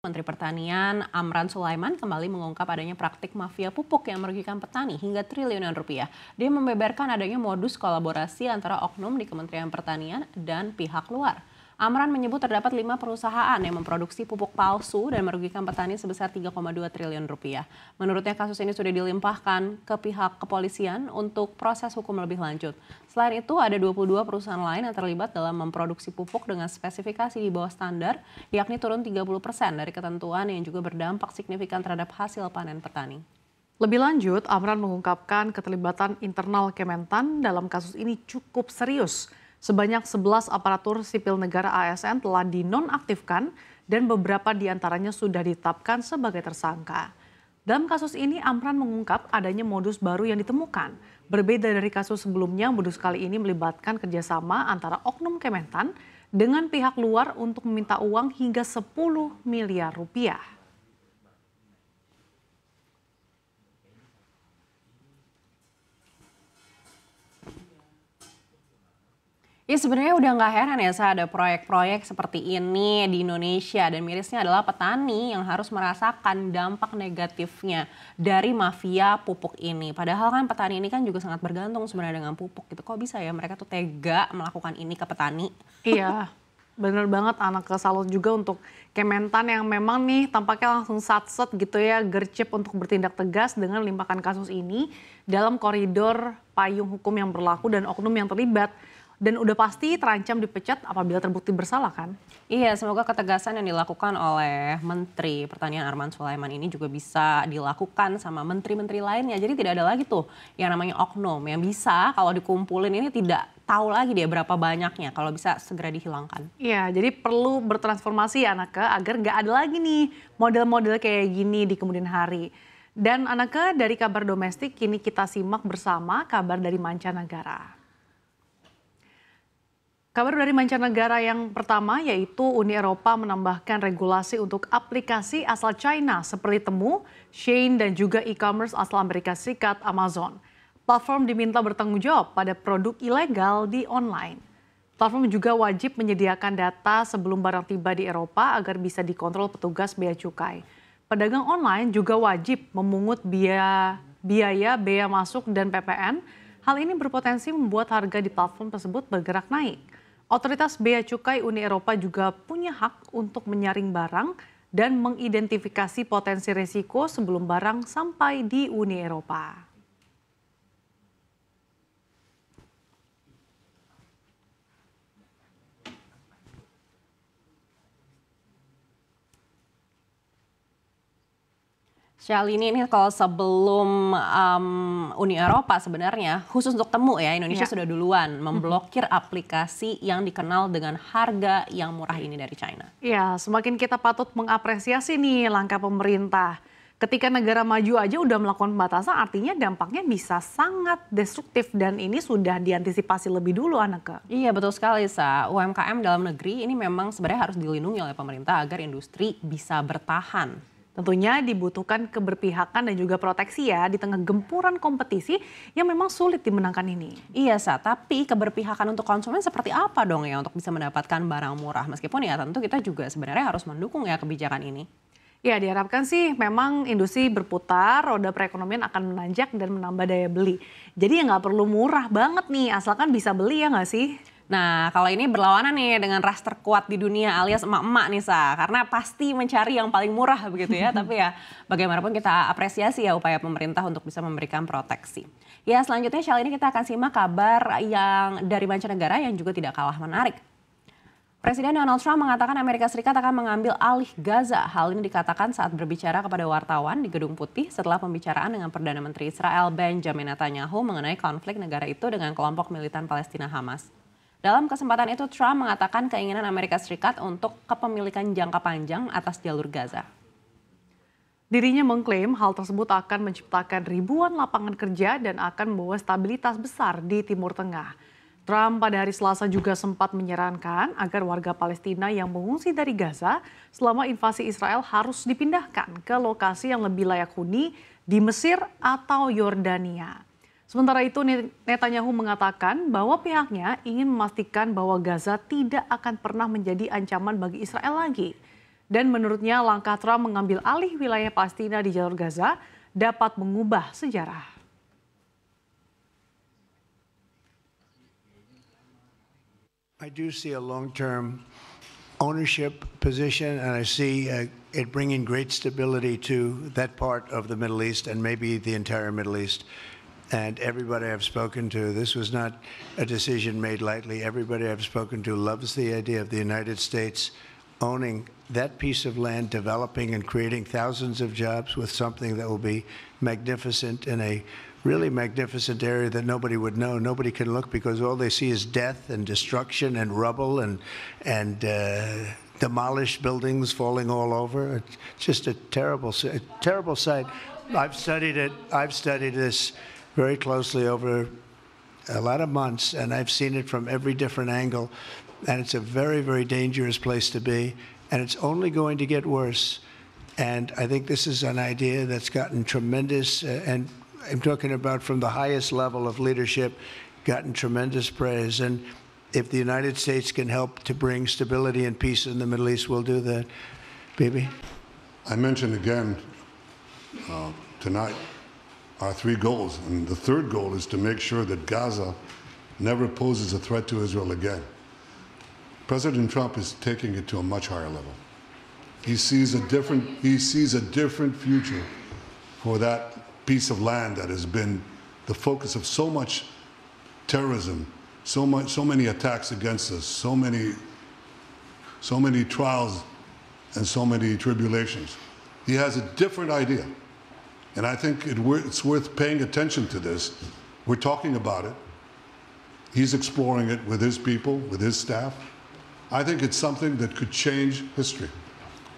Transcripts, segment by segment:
Menteri Pertanian Amran Sulaiman kembali mengungkap adanya praktik mafia pupuk yang merugikan petani hingga triliunan rupiah. Dia membeberkan adanya modus kolaborasi antara oknum di Kementerian Pertanian dan pihak luar. Amran menyebut terdapat 5 perusahaan yang memproduksi pupuk palsu dan merugikan petani sebesar 3,2 triliun rupiah. Menurutnya kasus ini sudah dilimpahkan ke pihak kepolisian untuk proses hukum lebih lanjut. Selain itu ada 22 perusahaan lain yang terlibat dalam memproduksi pupuk dengan spesifikasi di bawah standar, yakni turun 30% dari ketentuan yang juga berdampak signifikan terhadap hasil panen petani. Lebih lanjut, Amran mengungkapkan keterlibatan internal Kementan dalam kasus ini cukup serius. Sebanyak 11 aparatur sipil negara ASN telah dinonaktifkan dan beberapa diantaranya sudah ditetapkan sebagai tersangka. Dalam kasus ini, Amran mengungkap adanya modus baru yang ditemukan. Berbeda dari kasus sebelumnya, modus kali ini melibatkan kerjasama antara oknum Kementan dengan pihak luar untuk meminta uang hingga 10 miliar rupiah. Ya sebenarnya udah nggak heran ya ada proyek-proyek seperti ini di Indonesia dan mirisnya adalah petani yang harus merasakan dampak negatifnya dari mafia pupuk ini. Padahal kan petani ini kan juga sangat bergantung sebenarnya dengan pupuk gitu. Kok bisa ya mereka tuh tega melakukan ini ke petani? Iya, bener banget anak salut juga untuk Kementan yang memang nih tampaknya langsung satset gitu ya, gercep untuk bertindak tegas dengan limpahkan kasus ini dalam koridor payung hukum yang berlaku dan oknum yang terlibat. Dan udah pasti terancam dipecat apabila terbukti bersalah kan? Iya, semoga ketegasan yang dilakukan oleh Menteri Pertanian Amran Sulaiman ini juga bisa dilakukan sama menteri-menteri lainnya. Jadi tidak ada lagi tuh yang namanya oknum yang bisa kalau dikumpulin ini tidak tahu lagi dia berapa banyaknya, kalau bisa segera dihilangkan. Iya, jadi perlu bertransformasi ya Anaka agar nggak ada lagi nih model-model kayak gini di kemudian hari. Dan Anaka, dari kabar domestik kini kita simak bersama kabar dari mancanegara. Kabar dari mancanegara yang pertama yaitu Uni Eropa menambahkan regulasi untuk aplikasi asal China seperti Temu, Shein dan juga e-commerce asal Amerika Serikat Amazon. Platform diminta bertanggung jawab pada produk ilegal di online. Platform juga wajib menyediakan data sebelum barang tiba di Eropa agar bisa dikontrol petugas bea cukai. Pedagang online juga wajib memungut biaya bea masuk dan PPN. Hal ini berpotensi membuat harga di platform tersebut bergerak naik. Otoritas Bea Cukai Uni Eropa juga punya hak untuk menyaring barang dan mengidentifikasi potensi risiko sebelum barang sampai di Uni Eropa. Syalini ini kalau sebelum Uni Eropa sebenarnya khusus untuk Temu ya Indonesia sudah duluan memblokir aplikasi yang dikenal dengan harga yang murah ini dari China. Ya, semakin kita patut mengapresiasi nih langkah pemerintah. Ketika negara maju aja udah melakukan pembatasan artinya dampaknya bisa sangat destruktif dan ini sudah diantisipasi lebih dulu Anaka. Iya betul sekali Sa, UMKM dalam negeri ini memang sebenarnya harus dilindungi oleh pemerintah agar industri bisa bertahan. Tentunya dibutuhkan keberpihakan dan juga proteksi ya di tengah gempuran kompetisi yang memang sulit dimenangkan ini. Iya Sa, tapi keberpihakan untuk konsumen seperti apa dong ya untuk bisa mendapatkan barang murah? Meskipun ya tentu kita juga sebenarnya harus mendukung ya kebijakan ini. Ya diharapkan sih memang industri berputar, roda perekonomian akan menanjak dan menambah daya beli. Jadi ya nggak perlu murah banget nih, asalkan bisa beli ya nggak sih? Nah, kalau ini berlawanan nih dengan ras terkuat di dunia alias emak-emak nih Sa, karena pasti mencari yang paling murah begitu ya, tapi ya bagaimanapun kita apresiasi ya upaya pemerintah untuk bisa memberikan proteksi. Ya selanjutnya Syal ini kita akan simak kabar yang dari mancanegara yang juga tidak kalah menarik. Presiden Donald Trump mengatakan Amerika Serikat akan mengambil alih Gaza. Hal ini dikatakan saat berbicara kepada wartawan di Gedung Putih setelah pembicaraan dengan Perdana Menteri Israel Benjamin Netanyahu mengenai konflik negara itu dengan kelompok militan Palestina Hamas. Dalam kesempatan itu, Trump mengatakan keinginan Amerika Serikat untuk kepemilikan jangka panjang atas jalur Gaza. Dirinya mengklaim hal tersebut akan menciptakan ribuan lapangan kerja dan akan membawa stabilitas besar di Timur Tengah. Trump pada hari Selasa juga sempat menyarankan agar warga Palestina yang mengungsi dari Gaza selama invasi Israel harus dipindahkan ke lokasi yang lebih layak huni di Mesir atau Yordania. Sementara itu Netanyahu mengatakan bahwa pihaknya ingin memastikan bahwa Gaza tidak akan pernah menjadi ancaman bagi Israel lagi. Dan menurutnya langkah Trump mengambil alih wilayah Palestina di jalur Gaza dapat mengubah sejarah. I do see a long-term ownership position, and I see it bringing great stability to that part of the Middle East and maybe the entire Middle East. And everybody I've spoken to, this was not a decision made lightly. Everybody I've spoken to loves the idea of the United States owning that piece of land, developing and creating thousands of jobs with something that will be magnificent in a really magnificent area that nobody would know. Nobody can look because all they see is death and destruction and rubble and demolished buildings falling all over. It's just a terrible sight. I've studied it. I've studied this very closely over a lot of months, and I've seen it from every different angle. And it's a very, very dangerous place to be. And it's only going to get worse. And I think this is an idea that's gotten tremendous, and I'm talking about from the highest level of leadership, gotten tremendous praise. And if the United States can help to bring stability and peace in the Middle East, we'll do that. Bibi? I mentioned again tonight our 3 goals. And the third goal is to make sure that Gaza never poses a threat to Israel again. President Trump is taking it to a much higher level. He sees a different future for that piece of land that has been the focus of so much terrorism, so many attacks against us, so many trials and so many tribulations. He has a different idea. And I think it's worth paying attention to this. We're talking about it. He's exploring it with his people, with his staff. I think it's something that could change history.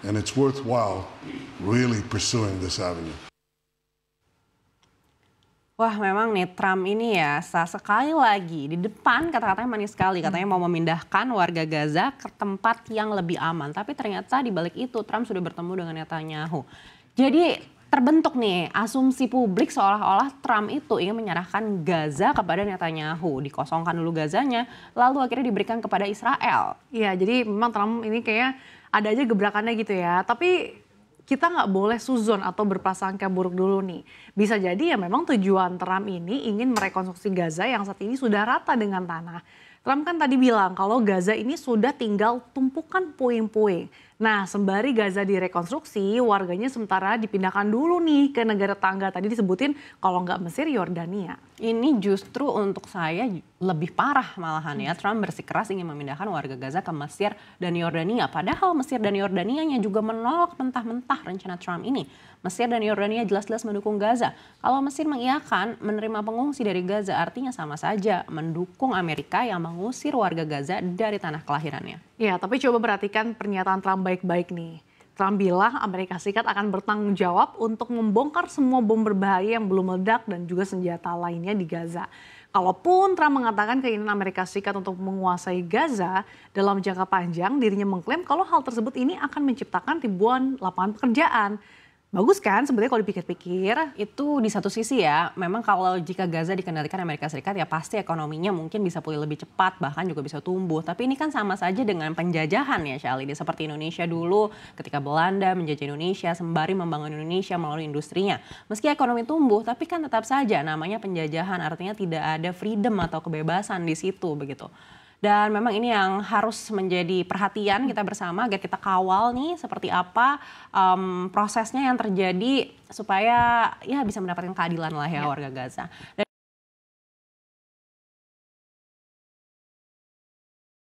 And it's worthwhile really pursuing this avenue. Wah, memang nih Trump ini ya sekali lagi di depan kata-katanya manis sekali. Katanya mau memindahkan warga Gaza ke tempat yang lebih aman. Tapi ternyata di balik itu Trump sudah bertemu dengan Netanyahu. Jadi terbentuk nih asumsi publik seolah-olah Trump itu ingin menyerahkan Gaza kepada Netanyahu. Dikosongkan dulu Gazanya, lalu akhirnya diberikan kepada Israel. Iya, jadi memang Trump ini kayak ada aja gebrakannya gitu ya. Tapi kita nggak boleh suzon atau berprasangka buruk dulu nih. Bisa jadi ya memang tujuan Trump ini ingin merekonstruksi Gaza yang saat ini sudah rata dengan tanah. Trump kan tadi bilang kalau Gaza ini sudah tinggal tumpukan puing-puing. Nah, sembari Gaza direkonstruksi, warganya sementara dipindahkan dulu nih ke negara tangga. Tadi disebutin kalau nggak Mesir, Yordania. Ini justru untuk saya lebih parah malahan ya. Trump bersikeras ingin memindahkan warga Gaza ke Mesir dan Yordania. Padahal Mesir dan Yordanianya juga menolak mentah-mentah rencana Trump ini. Mesir dan Yordania jelas-jelas mendukung Gaza. Kalau Mesir mengiyakan menerima pengungsi dari Gaza, artinya sama saja mendukung Amerika yang mengusir warga Gaza dari tanah kelahirannya. Ya, tapi coba perhatikan pernyataan Trump baik-baik nih. Trump bilang Amerika Serikat akan bertanggung jawab untuk membongkar semua bom berbahaya yang belum meledak dan juga senjata lainnya di Gaza. Kalaupun Trump mengatakan keinginan Amerika Serikat untuk menguasai Gaza dalam jangka panjang, dirinya mengklaim kalau hal tersebut ini akan menciptakan ribuan lapangan pekerjaan. Bagus kan sebenarnya kalau dipikir-pikir. Itu di satu sisi ya, memang kalau jika Gaza dikendalikan Amerika Serikat ya pasti ekonominya mungkin bisa pulih lebih cepat, bahkan juga bisa tumbuh. Tapi ini kan sama saja dengan penjajahan ya Shalini. Seperti Indonesia dulu ketika Belanda menjajah Indonesia sembari membangun Indonesia melalui industrinya. Meski ekonomi tumbuh tapi kan tetap saja namanya penjajahan, artinya tidak ada freedom atau kebebasan di situ begitu. Dan memang ini yang harus menjadi perhatian kita bersama agar kita kawal nih seperti apa prosesnya yang terjadi supaya ya bisa mendapatkan keadilan lah ya warga Gaza. Dan